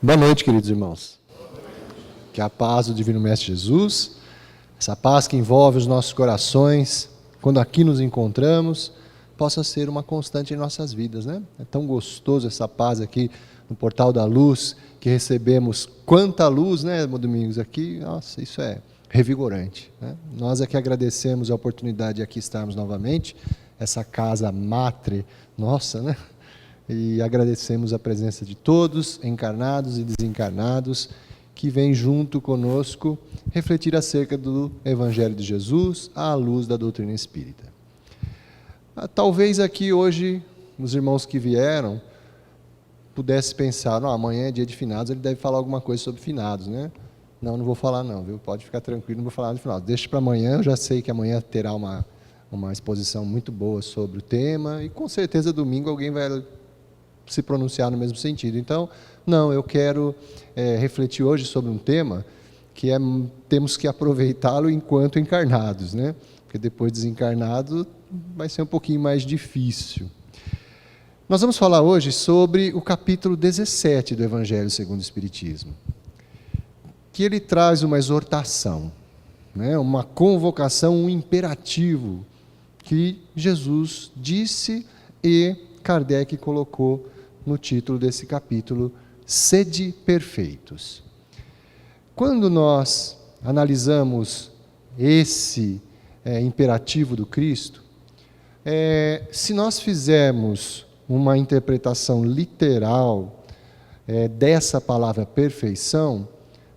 Boa noite, queridos irmãos. Que a paz do Divino Mestre Jesus, essa paz que envolve os nossos corações, quando aqui nos encontramos, possa ser uma constante em nossas vidas, né? É tão gostoso essa paz aqui no Portal da Luz, que recebemos quanta luz, né, Domingos? Aqui, nossa, isso é revigorante, né? Nós aqui agradecemos a oportunidade de aqui estarmos novamente, essa casa matre nossa, né? E agradecemos a presença de todos, encarnados e desencarnados, que vêm junto conosco refletir acerca do Evangelho de Jesus à luz da doutrina espírita. Talvez aqui hoje, os irmãos que vieram, pudessem pensar, não, amanhã é dia de finados, ele deve falar alguma coisa sobre finados, né? Não, não vou falar não, viu? Pode ficar tranquilo, não vou falar de finados. Deixa para amanhã, eu já sei que amanhã terá uma exposição muito boa sobre o tema, e com certeza domingo alguém vai se pronunciar no mesmo sentido. Então, não, eu quero refletir hoje sobre um tema que temos que aproveitá-lo enquanto encarnados, né? Porque depois desencarnado vai ser um pouquinho mais difícil. Nós vamos falar hoje sobre o capítulo 17 do Evangelho segundo o Espiritismo, que ele traz uma exortação, né? Uma convocação, um imperativo que Jesus disse e Kardec colocou no título desse capítulo, Sede Perfeitos. Quando nós analisamos esse imperativo do Cristo, se nós fizermos uma interpretação literal dessa palavra perfeição,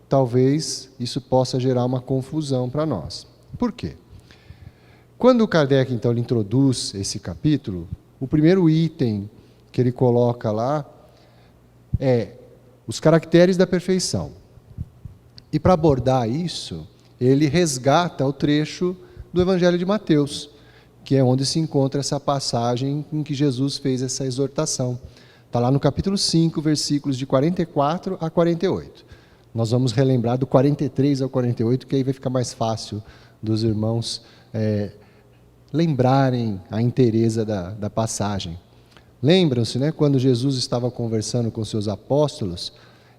talvez isso possa gerar uma confusão para nós. Por quê? Quando Kardec, então, ele introduz esse capítulo, o primeiro item que ele coloca lá é os caracteres da perfeição. E para abordar isso, ele resgata o trecho do Evangelho de Mateus, que é onde se encontra essa passagem em que Jesus fez essa exortação. Está lá no capítulo 5, versículos de 44 a 48. Nós vamos relembrar do 43 ao 48, que aí vai ficar mais fácil dos irmãos lembrarem a inteireza da passagem. Lembram-se, né, quando Jesus estava conversando com seus apóstolos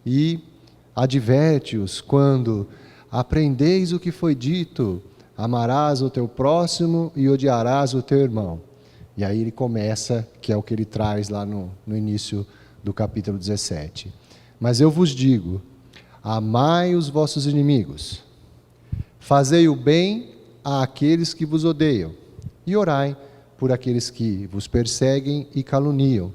e adverte-os quando aprendeis o que foi dito, amarás o teu próximo e odiarás o teu irmão. E aí ele começa, que é o que ele traz lá no início do capítulo 17. Mas eu vos digo, amai os vossos inimigos, fazei o bem àqueles que vos odeiam, e orai por aqueles que vos perseguem e caluniam,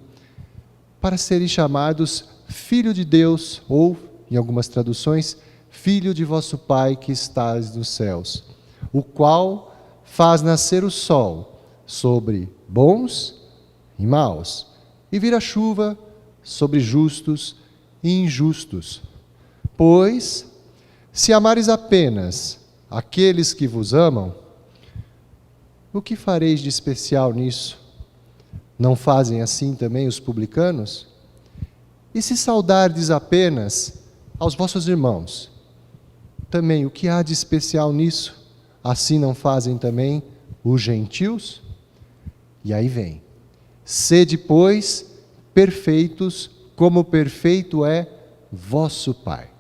para serem chamados filho de Deus, ou, em algumas traduções, filho de vosso Pai que estás nos céus, o qual faz nascer o sol sobre bons e maus, e vira chuva sobre justos e injustos. Pois, se amares apenas aqueles que vos amam, o que fareis de especial nisso? Não fazem assim também os publicanos? E se saudardes apenas aos vossos irmãos, também o que há de especial nisso? Assim não fazem também os gentios? E aí vem, sede, pois, perfeitos, como perfeito é vosso Pai.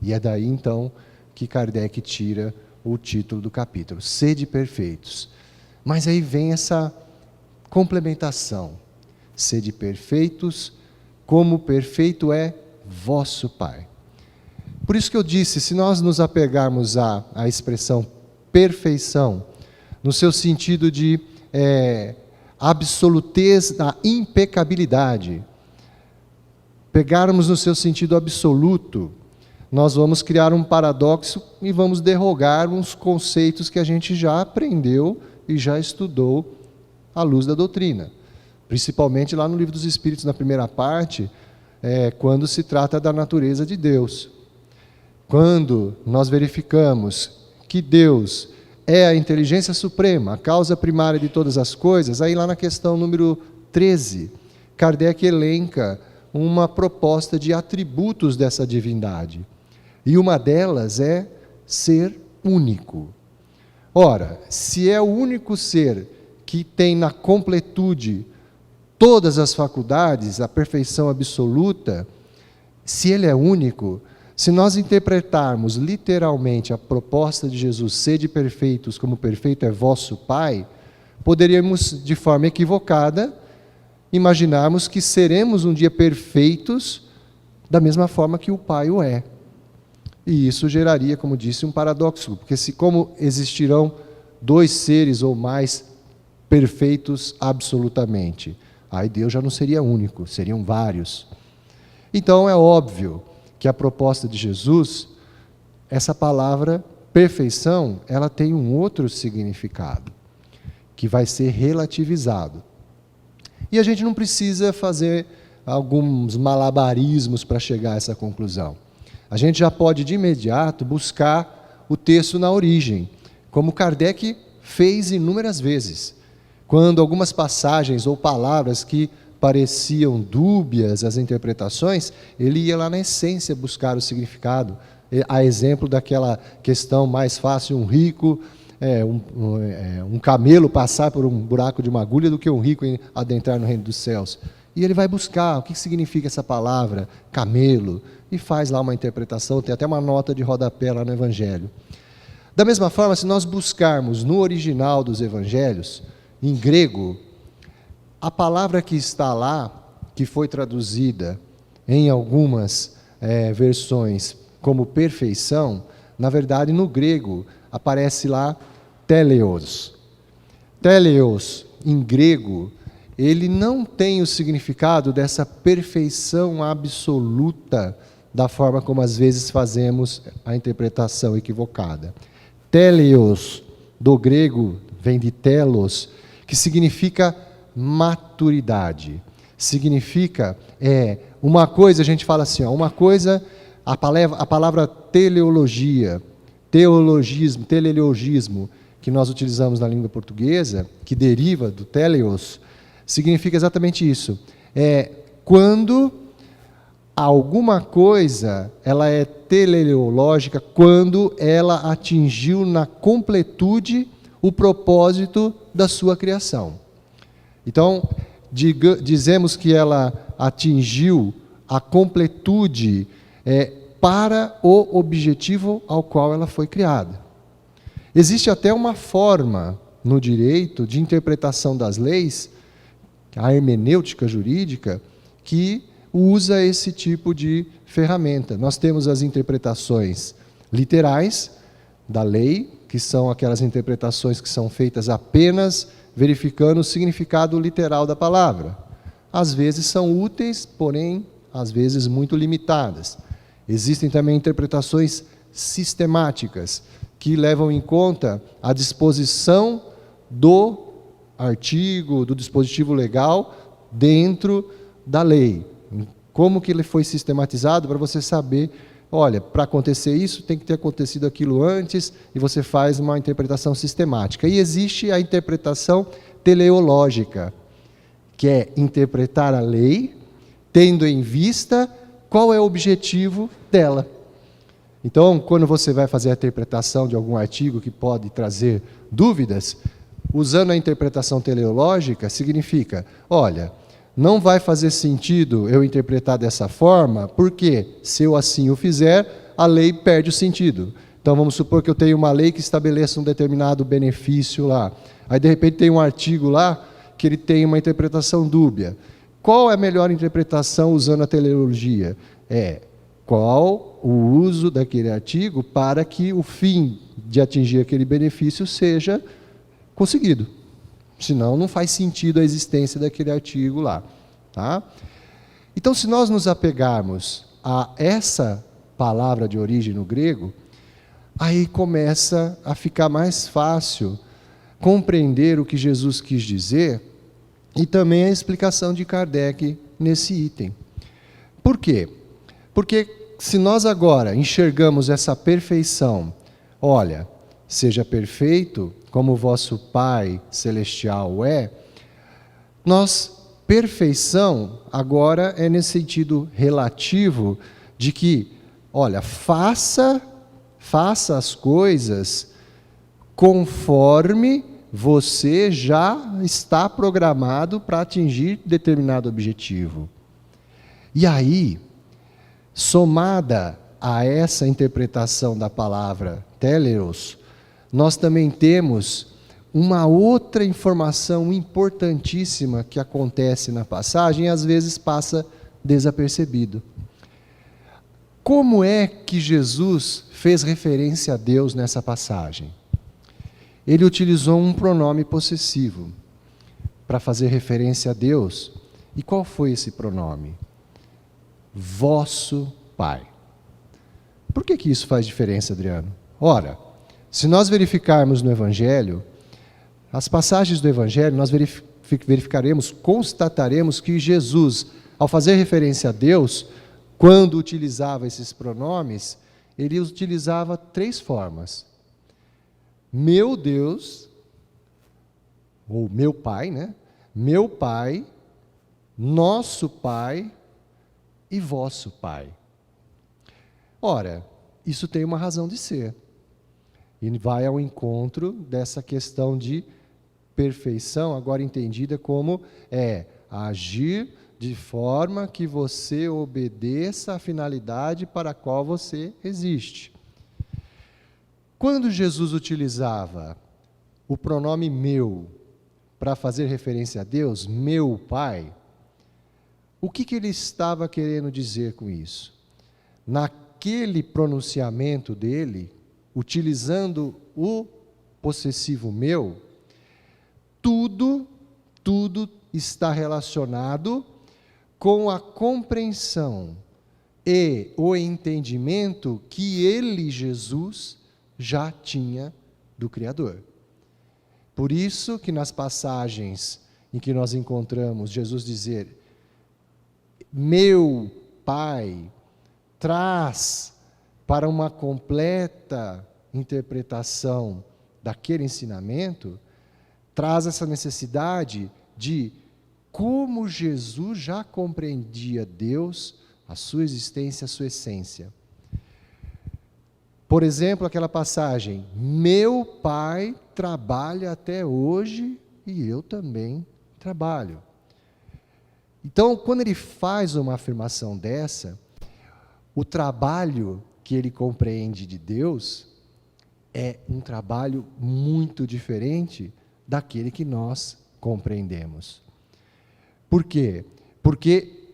E é daí então que Kardec tira o título do capítulo, sede perfeitos. Mas aí vem essa complementação, sede perfeitos, como perfeito é vosso Pai. Por isso que eu disse, se nós nos apegarmos à expressão perfeição, no seu sentido de absolutez, da impecabilidade, pegarmos no seu sentido absoluto, nós vamos criar um paradoxo e vamos derrogar uns conceitos que a gente já aprendeu e já estudou à luz da doutrina. Principalmente lá no Livro dos Espíritos, na primeira parte, quando se trata da natureza de Deus. Quando nós verificamos que Deus é a inteligência suprema, a causa primária de todas as coisas, aí lá na questão número 13, Kardec elenca uma proposta de atributos dessa divindade. E uma delas é ser único. Ora, se é o único ser que tem na completude todas as faculdades, a perfeição absoluta, Se ele é único, se nós interpretarmos literalmente a proposta de Jesus, sede perfeitos como perfeito é vosso Pai, poderíamos, de forma equivocada, imaginarmos que seremos um dia perfeitos da mesma forma que o Pai o é. E isso geraria, como disse, um paradoxo, porque como existirão dois seres ou mais perfeitos absolutamente, aí Deus já não seria único, seriam vários. Então é óbvio que a proposta de Jesus, essa palavra perfeição, ela tem um outro significado, que vai ser relativizado. E a gente não precisa fazer alguns malabarismos para chegar a essa conclusão. A gente já pode de imediato buscar o texto na origem, como Kardec fez inúmeras vezes. Quando algumas passagens ou palavras que pareciam dúbias as interpretações, ele ia lá na essência buscar o significado. A exemplo daquela questão mais fácil, um rico, um camelo passar por um buraco de uma agulha do que um rico adentrar no reino dos céus. E ele vai buscar o que significa essa palavra, camelo, e faz lá uma interpretação, tem até uma nota de rodapé lá no Evangelho. Da mesma forma, se nós buscarmos no original dos Evangelhos, em grego, a palavra que está lá, que foi traduzida em algumas versões como perfeição, na verdade, no grego, aparece lá teleos. Teleos, em grego, ele não tem o significado dessa perfeição absoluta, da forma como às vezes fazemos a interpretação equivocada. Teleos, do grego, vem de telos, que significa maturidade. Significa, uma coisa, a gente fala assim, uma coisa, a palavra teleologia, teleologismo, que nós utilizamos na língua portuguesa, que deriva do teleos, significa exatamente isso. Quando alguma coisa, ela é teleológica, quando ela atingiu na completude o propósito da sua criação. Então, dizemos que ela atingiu a completude para o objetivo ao qual ela foi criada. Existe até uma forma no direito de interpretação das leis, a hermenêutica jurídica, que usa esse tipo de ferramenta. Nós temos as interpretações literais da lei, que são aquelas interpretações que são feitas apenas verificando o significado literal da palavra. Às vezes são úteis, porém, às vezes muito limitadas. Existem também interpretações sistemáticas, que levam em conta a disposição do artigo, do dispositivo legal, dentro da lei. Como que ele foi sistematizado para você saber, olha, para acontecer isso, tem que ter acontecido aquilo antes, e você faz uma interpretação sistemática. E existe a interpretação teleológica, que é interpretar a lei, tendo em vista qual é o objetivo dela. Então, quando você vai fazer a interpretação de algum artigo que pode trazer dúvidas, usando a interpretação teleológica, significa, olha, não vai fazer sentido eu interpretar dessa forma, porque se eu assim o fizer, a lei perde o sentido. Então, vamos supor que eu tenho uma lei que estabeleça um determinado benefício lá. Aí, de repente, tem um artigo lá que ele tem uma interpretação dúbia. Qual é a melhor interpretação usando a teleologia? Qual o uso daquele artigo para que o fim de atingir aquele benefício seja conseguido. Senão, não faz sentido a existência daquele artigo lá. Tá? Então, se nós nos apegarmos a essa palavra de origem no grego, aí começa a ficar mais fácil compreender o que Jesus quis dizer e também a explicação de Kardec nesse item. Por quê? Porque se nós agora enxergamos essa perfeição, olha, seja perfeito como o vosso Pai Celestial é, perfeição agora é nesse sentido relativo de que, olha, faça as coisas conforme você já está programado para atingir determinado objetivo. E aí, Somada a essa interpretação da palavra teleos, nós também temos uma outra informação importantíssima que acontece na passagem e às vezes passa desapercebido. Como é que Jesus fez referência a Deus nessa passagem? Ele utilizou um pronome possessivo para fazer referência a Deus. E qual foi esse pronome? Vosso Pai. Por que isso faz diferença, Adriano? Ora, se nós verificarmos no Evangelho, as passagens do Evangelho, nós verificaremos, constataremos que Jesus, ao fazer referência a Deus, quando utilizava esses pronomes, ele utilizava 3 formas. Meu Deus, ou meu Pai, né? Meu Pai, nosso Pai e vosso Pai. Ora, isso tem uma razão de ser. E vai ao encontro dessa questão de perfeição, agora entendida como agir de forma que você obedeça à finalidade para a qual você existe. Quando Jesus utilizava o pronome meu para fazer referência a Deus, meu Pai, o que ele estava querendo dizer com isso? Naquele pronunciamento dele, utilizando o possessivo meu, tudo está relacionado com a compreensão e o entendimento que ele, Jesus, já tinha do Criador. Por isso que nas passagens em que nós encontramos Jesus dizer, meu Pai, traz para uma completa interpretação daquele ensinamento, traz essa necessidade de como Jesus já compreendia Deus, a sua existência, a sua essência. Por exemplo, aquela passagem, meu Pai trabalha até hoje e eu também trabalho. Então, quando ele faz uma afirmação dessa, o trabalho que ele compreende de Deus é um trabalho muito diferente daquele que nós compreendemos. Por quê? Porque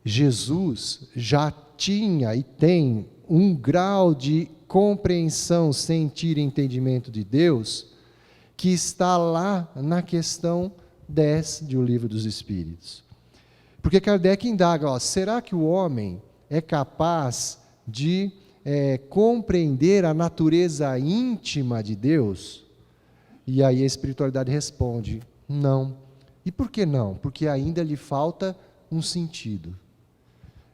Jesus já tinha e tem um grau de compreensão, sentir e entendimento de Deus que está lá na questão 10 do Livro dos Espíritos. Porque Kardec indaga, será que o homem é capaz de compreender a natureza íntima de Deus? E aí a espiritualidade responde, não. E por que não? Porque ainda lhe falta um sentido.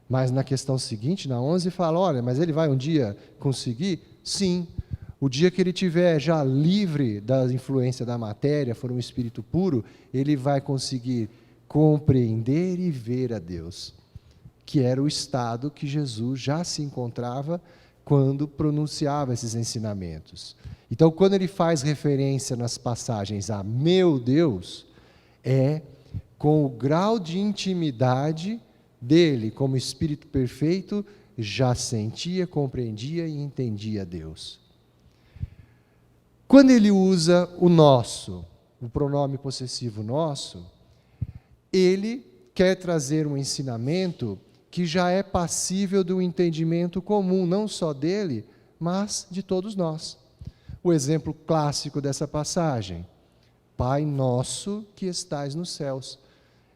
Mas na questão seguinte, na 11, fala, olha, mas ele vai um dia conseguir? Sim. O dia que ele estiver já livre da influência da matéria, for um espírito puro, ele vai conseguir compreender e ver a Deus, que era o estado que Jesus já se encontrava quando pronunciava esses ensinamentos. Então, quando ele faz referência nas passagens a meu Deus, é com o grau de intimidade dele, como Espírito perfeito, já sentia, compreendia e entendia Deus. Quando ele usa o nosso, o pronome possessivo nosso, ele quer trazer um ensinamento que já é passível do entendimento comum, não só dele, mas de todos nós. O exemplo clássico dessa passagem, Pai nosso que estais nos céus.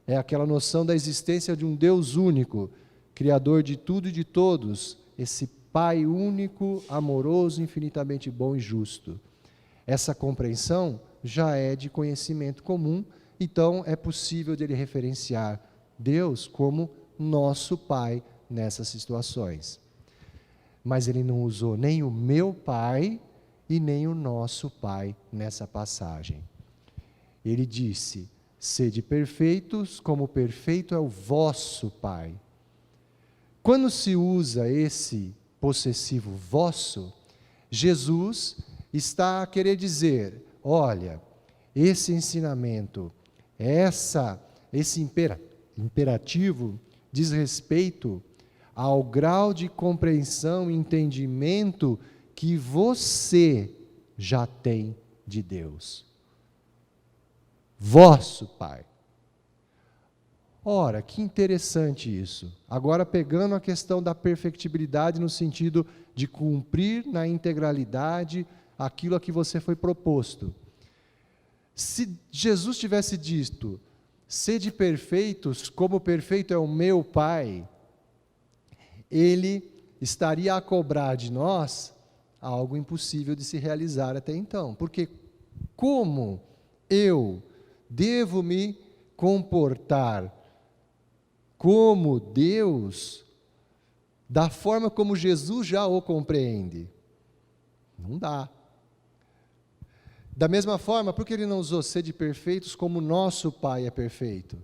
É aquela noção da existência de um Deus único, Criador de tudo e de todos, esse Pai único, amoroso, infinitamente bom e justo. Essa compreensão já é de conhecimento comum, então é possível dele referenciar Deus como nosso Pai nessas situações. Mas ele não usou nem o meu Pai e nem o nosso Pai nessa passagem. Ele disse, sede perfeitos, como perfeito é o vosso Pai. Quando se usa esse possessivo vosso, Jesus está a querer dizer, olha, esse ensinamento, esse imperativo diz respeito ao grau de compreensão e entendimento que você já tem de Deus. Vosso Pai. Ora, que interessante isso. Agora pegando a questão da perfectibilidade no sentido de cumprir na integralidade aquilo a que você foi proposto. Se Jesus tivesse dito, sede perfeitos, como perfeito é o meu Pai, ele estaria a cobrar de nós algo impossível de se realizar até então. Porque como eu devo me comportar como Deus, da forma como Jesus já o compreende? Não dá. Da mesma forma, por que ele não usou sede perfeitos como nosso Pai é perfeito?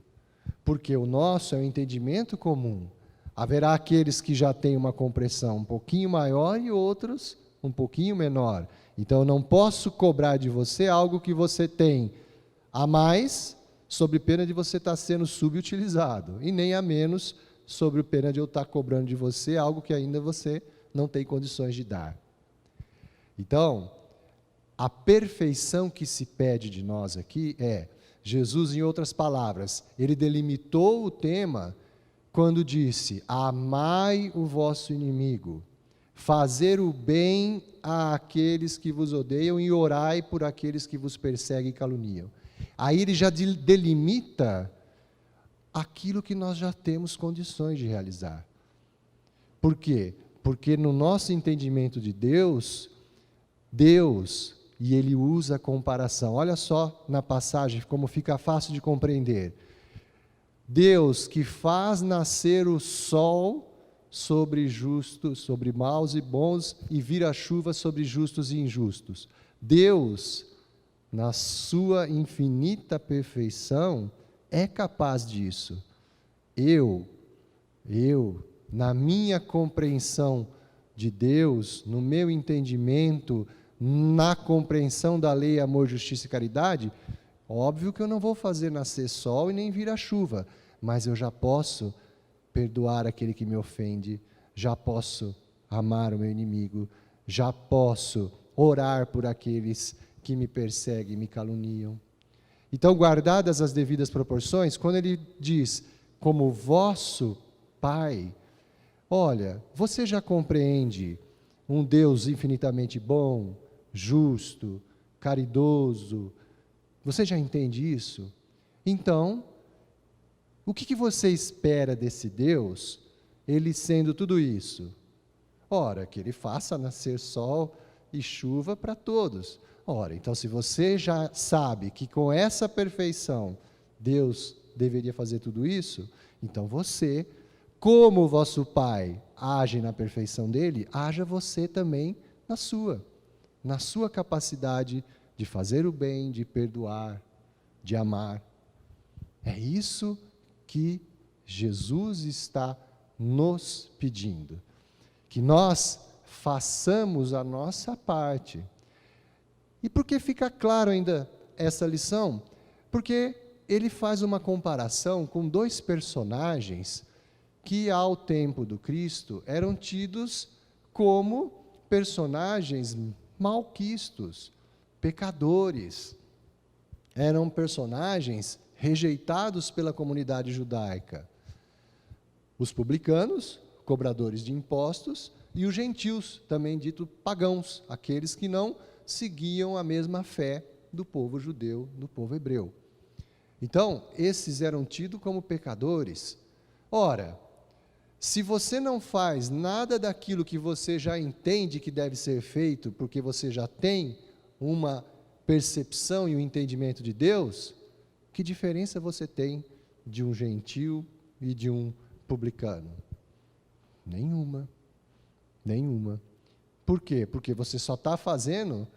Porque o nosso é um entendimento comum. Haverá aqueles que já têm uma compreensão um pouquinho maior e outros um pouquinho menor. Então, eu não posso cobrar de você algo que você tem a mais, sob pena de você estar sendo subutilizado, e nem a menos, sob pena de eu estar cobrando de você algo que ainda você não tem condições de dar. Então, a perfeição que se pede de nós aqui é, Jesus, em outras palavras, ele delimitou o tema quando disse, amai o vosso inimigo, fazer o bem àqueles que vos odeiam e orai por aqueles que vos perseguem e caluniam. Aí ele já delimita aquilo que nós já temos condições de realizar. Por quê? Porque no nosso entendimento de Deus, e ele usa a comparação. Olha só na passagem como fica fácil de compreender. Deus que faz nascer o sol sobre justos, sobre maus e bons, e vira chuva sobre justos e injustos. Deus, na sua infinita perfeição, é capaz disso. Eu, na minha compreensão de Deus, no meu entendimento, na compreensão da lei, amor, justiça e caridade, óbvio que eu não vou fazer nascer sol e nem virar chuva, mas eu já posso perdoar aquele que me ofende, já posso amar o meu inimigo, já posso orar por aqueles que me perseguem, me caluniam. Então, guardadas as devidas proporções, quando ele diz, como vosso Pai, olha, você já compreende um Deus infinitamente bom, justo, caridoso, você já entende isso? Então, o que você espera desse Deus, ele sendo tudo isso? Ora, que ele faça nascer sol e chuva para todos. Ora, então se você já sabe que com essa perfeição Deus deveria fazer tudo isso, então você, como o vosso Pai age na perfeição dele, haja você também na sua capacidade de fazer o bem, de perdoar, de amar. É isso que Jesus está nos pedindo, que nós façamos a nossa parte. E por que fica claro ainda essa lição? Porque ele faz uma comparação com dois personagens que, ao tempo do Cristo, eram tidos como personagens malquistos, pecadores. Eram personagens rejeitados pela comunidade judaica. Os publicanos, cobradores de impostos, e os gentios, também dito pagãos, aqueles que não seguiam a mesma fé do povo judeu, do povo hebreu. Então, esses eram tidos como pecadores. Ora, se você não faz nada daquilo que você já entende que deve ser feito, porque você já tem uma percepção e um entendimento de Deus, que diferença você tem de um gentio e de um publicano? Nenhuma. Nenhuma. Por quê? Porque você só está fazendo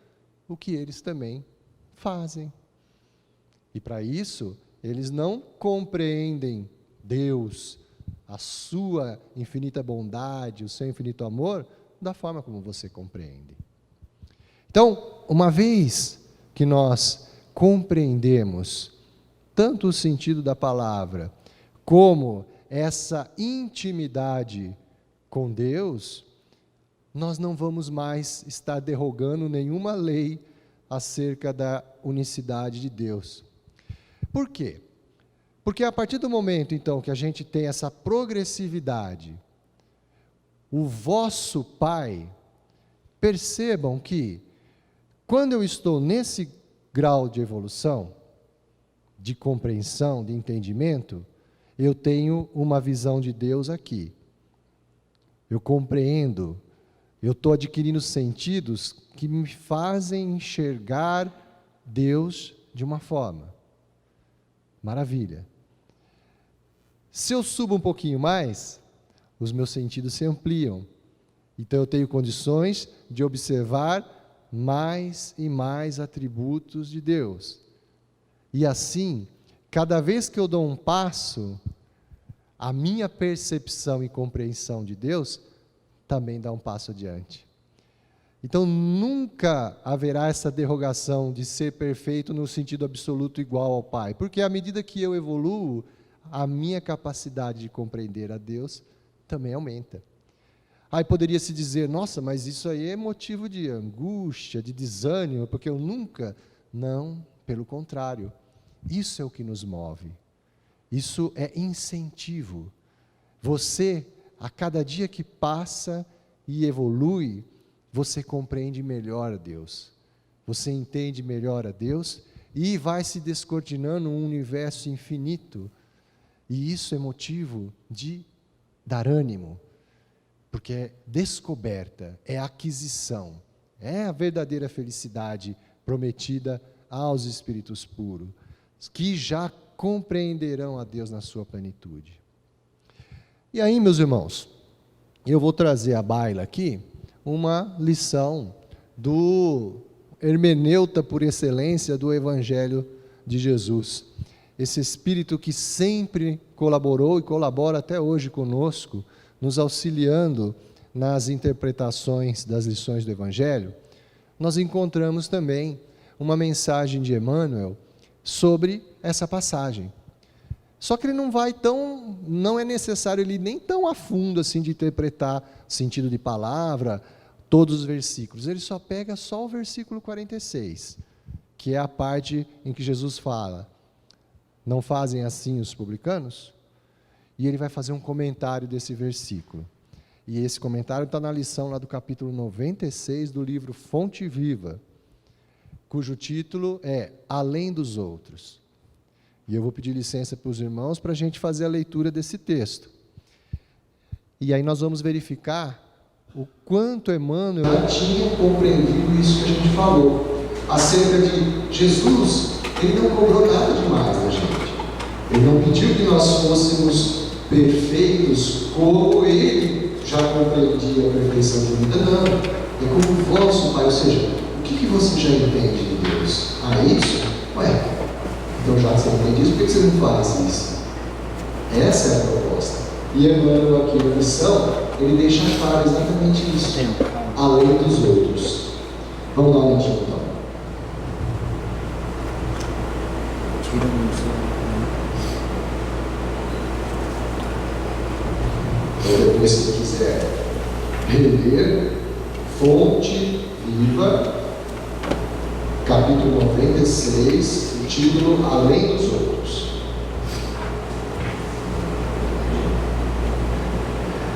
o que eles também fazem. E para isso, eles não compreendem Deus, a sua infinita bondade, o seu infinito amor, da forma como você compreende. Então, uma vez que nós compreendemos tanto o sentido da palavra, como essa intimidade com Deus, nós não vamos mais estar derrogando nenhuma lei acerca da unicidade de Deus. Por quê? Porque a partir do momento, então, que a gente tem essa progressividade, o vosso Pai, percebam que, quando eu estou nesse grau de evolução, de compreensão, de entendimento, eu tenho uma visão de Deus aqui. Eu compreendo, eu estou adquirindo sentidos que me fazem enxergar Deus de uma forma. Maravilha. Se eu subo um pouquinho mais, os meus sentidos se ampliam. Então eu tenho condições de observar mais e mais atributos de Deus. E assim, cada vez que eu dou um passo, a minha percepção e compreensão de Deus também dá um passo adiante. Então nunca haverá essa derrogação de ser perfeito no sentido absoluto igual ao Pai, porque à medida que eu evoluo, a minha capacidade de compreender a Deus também aumenta. Aí poderia se dizer, nossa, mas isso aí é motivo de angústia, de desânimo, porque eu nunca... Não, pelo contrário. Isso é o que nos move. Isso é incentivo. Você, a cada dia que passa e evolui, você compreende melhor a Deus. Você entende melhor a Deus e vai se descortinando um universo infinito. E isso é motivo de dar ânimo, porque é descoberta, é aquisição, é a verdadeira felicidade prometida aos espíritos puros, que já compreenderão a Deus na sua plenitude. E aí, meus irmãos, eu vou trazer à baila aqui uma lição do hermeneuta por excelência do Evangelho de Jesus. Esse Espírito que sempre colaborou e colabora até hoje conosco, nos auxiliando nas interpretações das lições do Evangelho, nós encontramos também uma mensagem de Emmanuel sobre essa passagem. Só que ele não é necessário ele nem tão a fundo assim de interpretar sentido de palavra, todos os versículos. Ele só pega só o versículo 46, que é a parte em que Jesus fala: não fazem assim os publicanos? E ele vai fazer um comentário desse versículo. E esse comentário está na lição lá do capítulo 96 do livro Fonte Viva, cujo título é Além dos Outros. E eu vou pedir licença para os irmãos para a gente fazer a leitura desse texto. E aí nós vamos verificar o quanto Emmanuel já tinha compreendido isso que a gente falou, acerca de Jesus. Ele não cobrou nada demais da gente. Ele não pediu que nós fôssemos perfeitos como ele já compreendia a perfeição de vida, não. É como o vosso Pai, ou seja, o que você já entende de Deus? Isso? Então já que você entende isso, por que você não faz isso? Essa é a proposta. E Emmanuel aqui na lição, ele deixa claro exatamente isso, além dos outros. Vamos dar um minutinho então. Então, depois, se quiser reler, Fonte Viva, capítulo 96, o título Além dos Outros.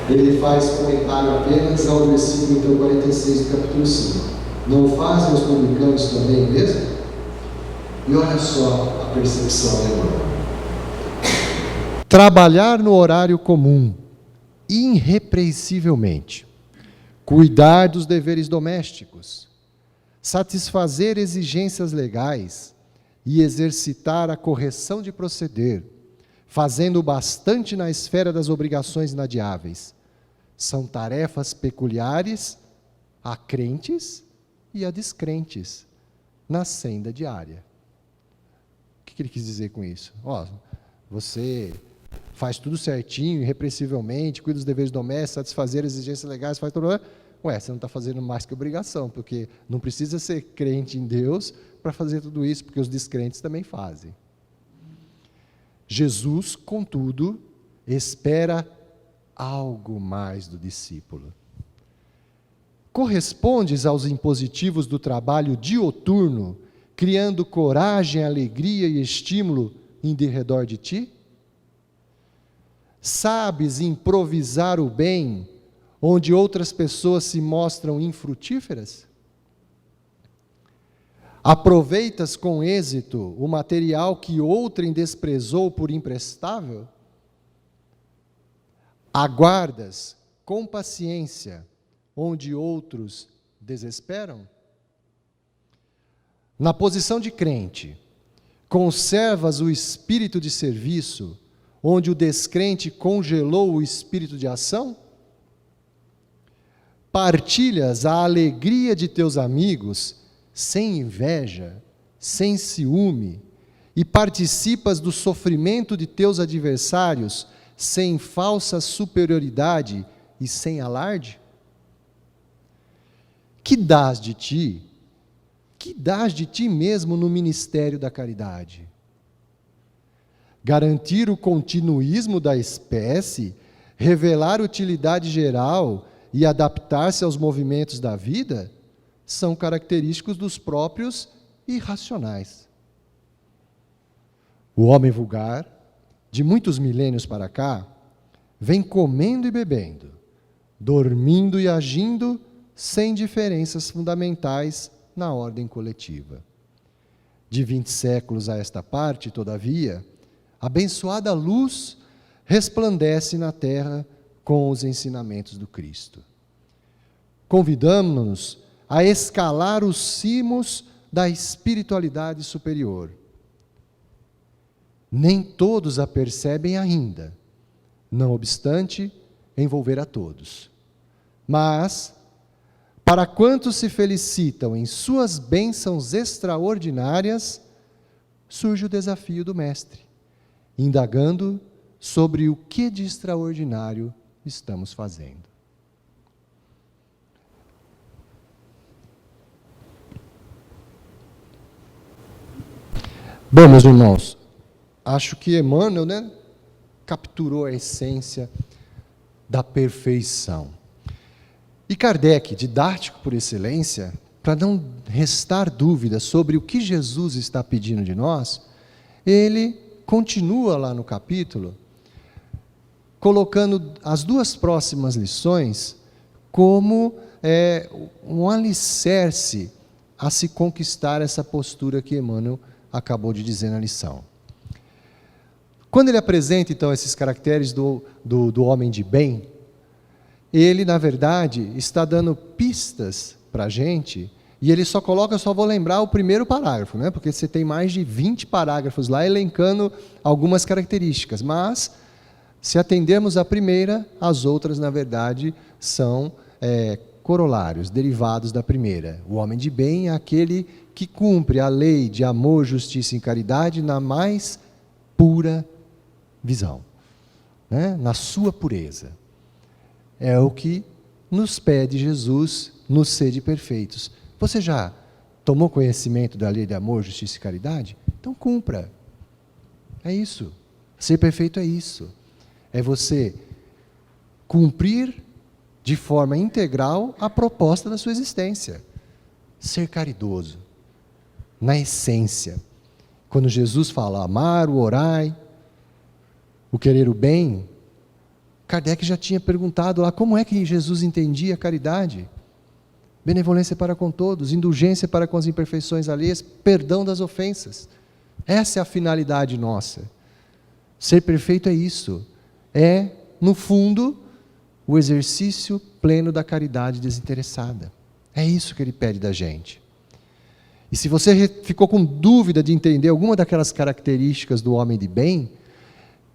Ele faz comentário apenas ao versículo então, 46 do capítulo 5. Não fazem os publicanos também mesmo? E olha só a percepção, irmão. Trabalhar no horário comum, irrepreensivelmente, cuidar dos deveres domésticos, satisfazer exigências legais e exercitar a correção de proceder, fazendo bastante na esfera das obrigações inadiáveis, são tarefas peculiares a crentes e a descrentes na senda diária. O que ele quis dizer com isso? Você faz tudo certinho, irrepreensivelmente, cuida dos deveres domésticos, satisfazer as exigências legais, faz tudo. Você não está fazendo mais que obrigação, porque não precisa ser crente em Deus para fazer tudo isso, porque os descrentes também fazem. Jesus, contudo, espera algo mais do discípulo. Correspondes aos impositivos do trabalho dioturno, criando coragem, alegria e estímulo em derredor de ti? Sabes improvisar o bem, onde outras pessoas se mostram infrutíferas? Aproveitas com êxito o material que outrem desprezou por imprestável? Aguardas com paciência onde outros desesperam? Na posição de crente, conservas o espírito de serviço, onde o descrente congelou o espírito de ação? Partilhas a alegria de teus amigos, sem inveja, sem ciúme, e participas do sofrimento de teus adversários, sem falsa superioridade e sem alarde? Que dás de ti mesmo no ministério da caridade? Garantir o continuismo da espécie, revelar utilidade geral e adaptar-se aos movimentos da vida, são característicos dos próprios irracionais. O homem vulgar, de muitos milênios para cá, vem comendo e bebendo, dormindo e agindo sem diferenças fundamentais na ordem coletiva. De 20 séculos a esta parte, todavia, a abençoada luz resplandece na terra com os ensinamentos do Cristo. Convidamos-nos a escalar os cimos da espiritualidade superior. Nem todos a percebem ainda, não obstante envolver a todos. Mas, para quantos se felicitam em suas bênçãos extraordinárias, surge o desafio do Mestre, indagando sobre o que de extraordinário estamos fazendo. Bom, meus irmãos, acho que Emmanuel, capturou a essência da perfeição. E Kardec, didático por excelência, para não restar dúvida sobre o que Jesus está pedindo de nós, ele continua lá no capítulo, colocando as duas próximas lições como um alicerce a se conquistar essa postura que Emmanuel acabou de dizer na lição. Quando ele apresenta, então, esses caracteres do homem de bem, ele, na verdade, está dando pistas para a gente, e ele só vou lembrar o primeiro parágrafo, porque você tem mais de 20 parágrafos lá elencando algumas características, mas, se atendermos à primeira, as outras, na verdade, são corolários, derivados da primeira. O homem de bem é aquele que cumpre a lei de amor, justiça e caridade na mais pura visão, na sua pureza. É o que nos pede Jesus, nos sede perfeitos. Você já tomou conhecimento da lei de amor, justiça e caridade? Então cumpra. É isso. Ser perfeito é isso. É você cumprir de forma integral a proposta da sua existência. Ser caridoso. Na essência. Quando Jesus fala amar, o orai, o querer o bem, Kardec já tinha perguntado lá como é que Jesus entendia a caridade. Benevolência para com todos, indulgência para com as imperfeições alheias, perdão das ofensas. Essa é a finalidade nossa. Ser perfeito é isso. É, no fundo, o exercício pleno da caridade desinteressada. É isso que ele pede da gente. E se você ficou com dúvida de entender alguma daquelas características do homem de bem,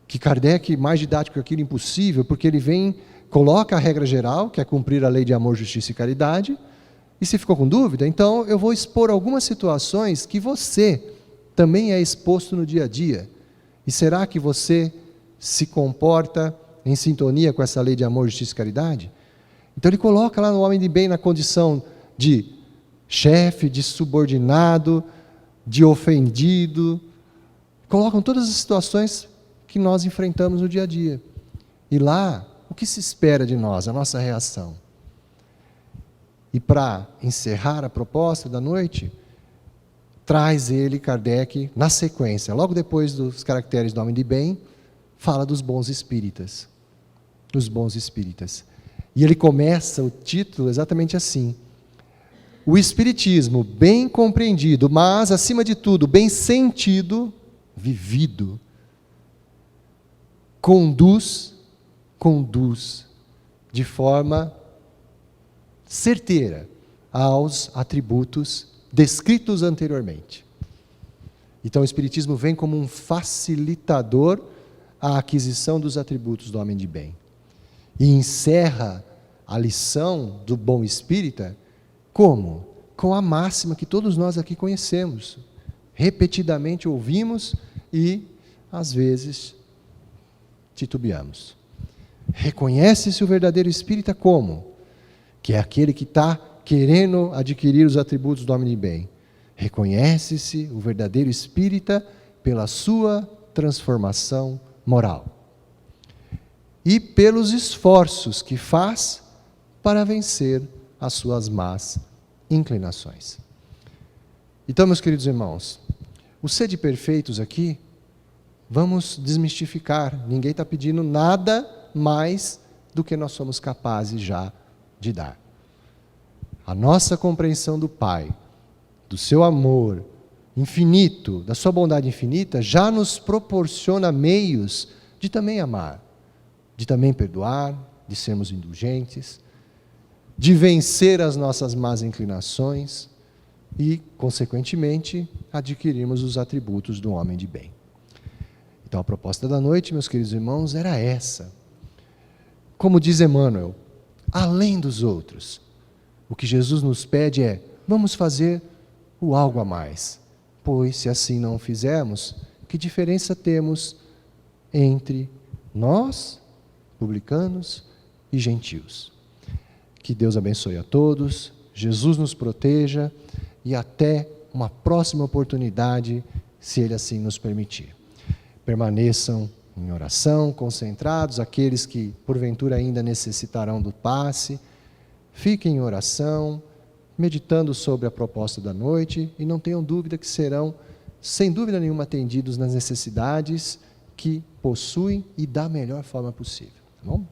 que Kardec, mais didático que aquilo, impossível, porque ele coloca a regra geral, que é cumprir a lei de amor, justiça e caridade, e se ficou com dúvida, então eu vou expor algumas situações que você também é exposto no dia a dia. E será que você se comporta em sintonia com essa lei de amor, justiça e caridade? Então ele coloca lá no homem de bem na condição de chefe, de subordinado, de ofendido. Colocam todas as situações que nós enfrentamos no dia a dia. E lá, o que se espera de nós, a nossa reação? E para encerrar a proposta da noite, traz ele, Kardec, na sequência, logo depois dos caracteres do homem de bem, fala dos bons espíritas. Dos bons espíritas. E ele começa o título exatamente assim: o espiritismo bem compreendido, mas, acima de tudo, bem sentido, vivido, conduz de forma certeira aos atributos descritos anteriormente. Então o Espiritismo vem como um facilitador à aquisição dos atributos do homem de bem. E encerra a lição do bom espírita como? Com a máxima que todos nós aqui conhecemos, repetidamente ouvimos e, às vezes, titubeamos. Reconhece-se o verdadeiro espírita como? Que é aquele que está querendo adquirir os atributos do homem de bem. Reconhece-se o verdadeiro espírita pela sua transformação moral e pelos esforços que faz para vencer as suas más inclinações. Então, meus queridos irmãos, o sede perfeitos aqui, vamos desmistificar. Ninguém está pedindo nada mais do que nós somos capazes já de dar. A nossa compreensão do Pai, do seu amor infinito, da sua bondade infinita, já nos proporciona meios de também amar, de também perdoar, de sermos indulgentes, de vencer as nossas más inclinações e, consequentemente, adquirirmos os atributos do homem de bem. Então, a proposta da noite, meus queridos irmãos, era essa. Como diz Emmanuel, além dos outros, o que Jesus nos pede é: vamos fazer o algo a mais. Pois, se assim não fizermos, que diferença temos entre nós, publicanos, e gentios? Que Deus abençoe a todos, Jesus nos proteja e até uma próxima oportunidade, se Ele assim nos permitir. Permaneçam em oração, concentrados, aqueles que porventura ainda necessitarão do passe, fiquem em oração, meditando sobre a proposta da noite e não tenham dúvida que serão, sem dúvida nenhuma, atendidos nas necessidades que possuem e da melhor forma possível. Tá bom?